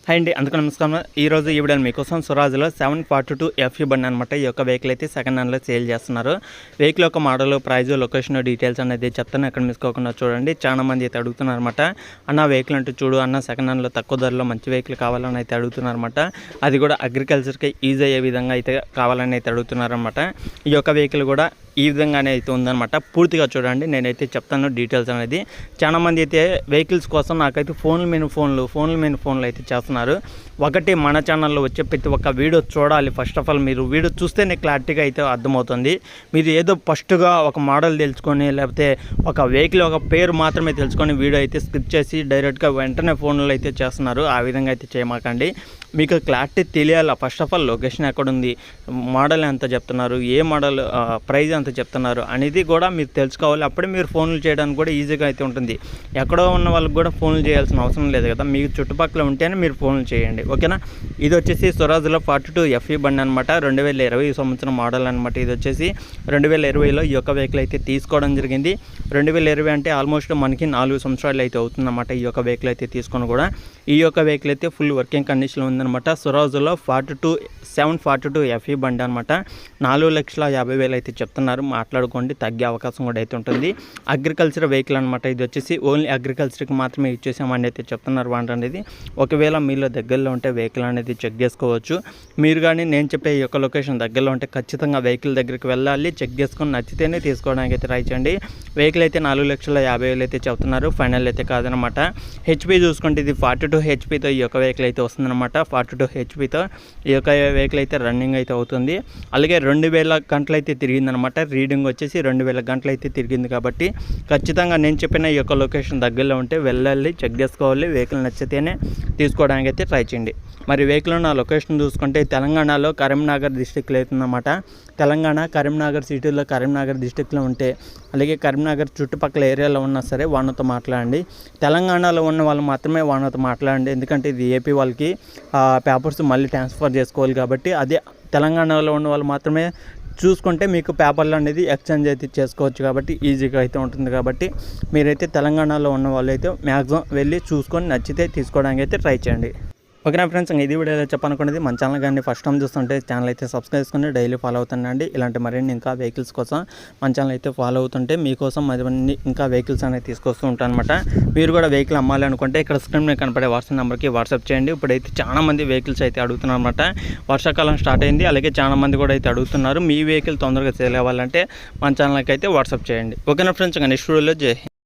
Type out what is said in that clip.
Hi అండి, అందుకు నమస్కారం. ఈరోజు ఈ వీడియో మీకోసం స్వరాజ్లో 742 FE బండి అనమాట. ఈ యొక్క వెహికల్ అయితే సెకండ్ హ్యాండ్లో సేల్ చేస్తున్నారు. వెహికల్ యొక్క మోడల్, ప్రైజ్, లొకేషన్ డీటెయిల్స్ అనేది చెప్తాను, ఎక్కడ మిస్కోకుండా చూడండి. చాలా మంది అయితే అడుగుతున్నారు అనమాట, అన్న వెహికల్ అంటే చూడు అన్న, సెకండ్ హ్యాండ్లో తక్కువ ధరలో మంచి వెహికల్ కావాలని అయితే అడుగుతున్నారు అనమాట. అది కూడా అగ్రికల్చర్కి ఈజీ అయ్యే విధంగా అయితే కావాలని అయితే అడుగుతున్నారు అనమాట. ఈ యొక్క వెహికల్ కూడా ఈ విధంగానే అయితే ఉందన్నమాట. పూర్తిగా చూడండి, నేనైతే చెప్తాను డీటెయిల్స్ అనేది. చాలామంది అయితే వెహికల్స్ కోసం నాకైతే ఫోన్ల మీద ఫోన్లు అయితే చేస్తున్నారు. ఒకటి, మన ఛానల్లో వచ్చే ప్రతి ఒక్క వీడియో చూడాలి. ఫస్ట్ ఆఫ్ ఆల్ మీరు వీడియో చూస్తేనే క్లారిటీగా అయితే అర్థమవుతుంది. మీరు ఏదో ఫస్ట్గా ఒక మోడల్ తెలుసుకొని, లేకపోతే ఒక వెహికల్ ఒక పేరు మాత్రమే తెలుసుకొని వీడియో అయితే స్కిప్ చేసి డైరెక్ట్గా వెంటనే ఫోన్లో అయితే చేస్తున్నారు. ఆ విధంగా అయితే చేయమాకండి. మీకు క్లారిటీ తెలియాలి. ఫస్ట్ ఆఫ్ ఆల్ లొకేషన్ ఎక్కడుంది, మోడల్ ఎంత చెప్తున్నారు, ఏ మోడల్, ప్రైజ్ ఎంత చెప్తున్నారు అనేది కూడా మీరు తెలుసుకోవాలి. అప్పుడే మీరు ఫోన్లు చేయడానికి కూడా ఈజీగా అయితే ఉంటుంది. ఎక్కడో ఉన్న వాళ్ళకి కూడా ఫోన్లు చేయాల్సిన అవసరం లేదు కదా, మీకు చుట్టుపక్కల ఉంటేనే మీరు ఫోన్లు చేయండి, ఓకేనా. ఇది వచ్చేసి స్వరాజ్లో 42 FE బండి అనమాట. 2020 సంవత్సరం మోడల్ అనమాట. ఇది వచ్చేసి 2020లో ఈ యొక్క వెహికల్ అయితే తీసుకోవడం జరిగింది. 2020 అంటే ఆల్మోస్ట్ మనకి 4 సంవత్సరాలు అయితే అవుతుందన్నమాట ఈ యొక్క వెహికల్ అయితే తీసుకొని కూడా. ఈ యొక్క వెహికల్ అయితే ఫుల్ వర్కింగ్ కండిషన్లో ఉందన్నమాట. స్వరాజ్లో 742 FE బండి అనమాట. 4,50,000 అయితే చెప్తున్నారు. మాట్లాడుకోండి, తగ్గే అవకాశం కూడా అయితే ఉంటుంది. అగ్రికల్చర్ వెహికల్ అనమాట. ఇది వచ్చేసి ఓన్లీ అగ్రికల్చర్కి మాత్రమే యూజ్ చేసామని అయితే చెప్తున్నారు వాంట అనేది. ఒకవేళ మీలో దగ్గరలో ఉంటే వెహికల్ అనేది చెక్ చేసుకోవచ్చు. మీరు కానీ నేను చెప్పే ఈ యొక్క లొకేషన్ దగ్గరలో ఉంటే ఖచ్చితంగా వెహికల్ దగ్గరికి వెళ్ళాలి, చెక్ చేసుకొని నచ్చితేనే తీసుకోవడానికి అయితే ట్రై చేయండి. వెహికల్ అయితే 4,50,000 అయితే చెప్తున్నారు, ఫైనల్ అయితే కాదనమాట. హెచ్పి చూసుకుంటే ఇది 42 హెచ్పితో ఈ యొక్క వెహికల్ అయితే వస్తుందన్నమాట. 42 హెచ్పితో ఈ యొక్క వెహికల్ అయితే రన్నింగ్ అయితే అవుతుంది. అలాగే 2,000 గంటలు అయితే తిరిగిందనమాట. రీడింగ్ వచ్చేసి 2,000 గంటలు అయితే తిరిగింది. కాబట్టి ఖచ్చితంగా నేను చెప్పిన ఈ యొక్క లొకేషన్ దగ్గరలో ఉంటే వెళ్ళాలి, చెక్ చేసుకోవాలి, వెహికల్ నచ్చితేనే తీసుకోవడానికి అయితే ట్రై చేయండి. మరి వెహికల్ ఉన్న లొకేషన్ చూసుకుంటే తెలంగాణలో కరీంనగర్ డిస్టిక్లో అవుతుందన్నమాట. తెలంగాణ కరీంనగర్ సిటీలో, కరీంనగర్ డిస్టిక్లో ఉంటే, అలాగే కరీంనగర్ చుట్టుపక్కల ఏరియాలో ఉన్నా సరే వాళ్ళతో మాట్లాడండి. తెలంగాణలో ఉన్న వాళ్ళు మాత్రమే వాళ్ళతో మాట్లాడండి, ఎందుకంటే ఇది ఏపీ వాళ్ళకి పేపర్స్ మళ్ళీ ట్రాన్స్ఫర్ చేసుకోవాలి. కాబట్టి అదే తెలంగాణలో ఉన్న వాళ్ళు మాత్రమే చూసుకుంటే మీకు పేపర్లు అనేది ఎక్స్చేంజ్ అయితే చేసుకోవచ్చు. కాబట్టి ఈజీగా అయితే ఉంటుంది. కాబట్టి మీరైతే తెలంగాణలో ఉన్న వాళ్ళు అయితే మ్యాక్సిమం వెళ్ళి చూసుకొని నచ్చితే తీసుకోవడానికి అయితే ట్రై చేయండి, ఓకేనా ఫ్రెండ్స్. ఇది వీడియో చెప్పనుకునేది, మన ఛానల్ కానీ ఫస్ట్ టైం చూస్తుంటే ఛానల్ అయితే సబ్స్క్రైబ్ చేసుకుని డైలీ ఫాలో అవుతుండండి. ఇలాంటి మరిన్ని ఇంకా వెహికల్స్ కోసం మన ఛానల్ అయితే ఫాలో అవుతుంటే మీకోసం మరిన్ని ఇంకా వెహికల్స్ అనేది తీసుకొస్తూ ఉంటాను అనమాట. మీరు కూడా వెహికల్ అమ్మాలి అనుకుంటే ఇక్కడ స్క్రీన్ మీద కనపడే వాట్సాప్ నెంబర్కి వాట్సాప్ చేయండి. ఇప్పుడైతే చాలా మంది వెహికల్స్ అయితే అడుగుతున్నారు అనమాట. వర్షాకాలం స్టార్ట్ అయింది, అలాగే చాలా మంది కూడా అయితే అడుగుతున్నారు. మీ వెహికల్ తొందరగా సేల్ అవ్వాలంటే మన ఛానల్కి అయితే వాట్సాప్ చేయండి, ఓకేనా ఫ్రెండ్స్. నెక్స్ట్ వీడియోలో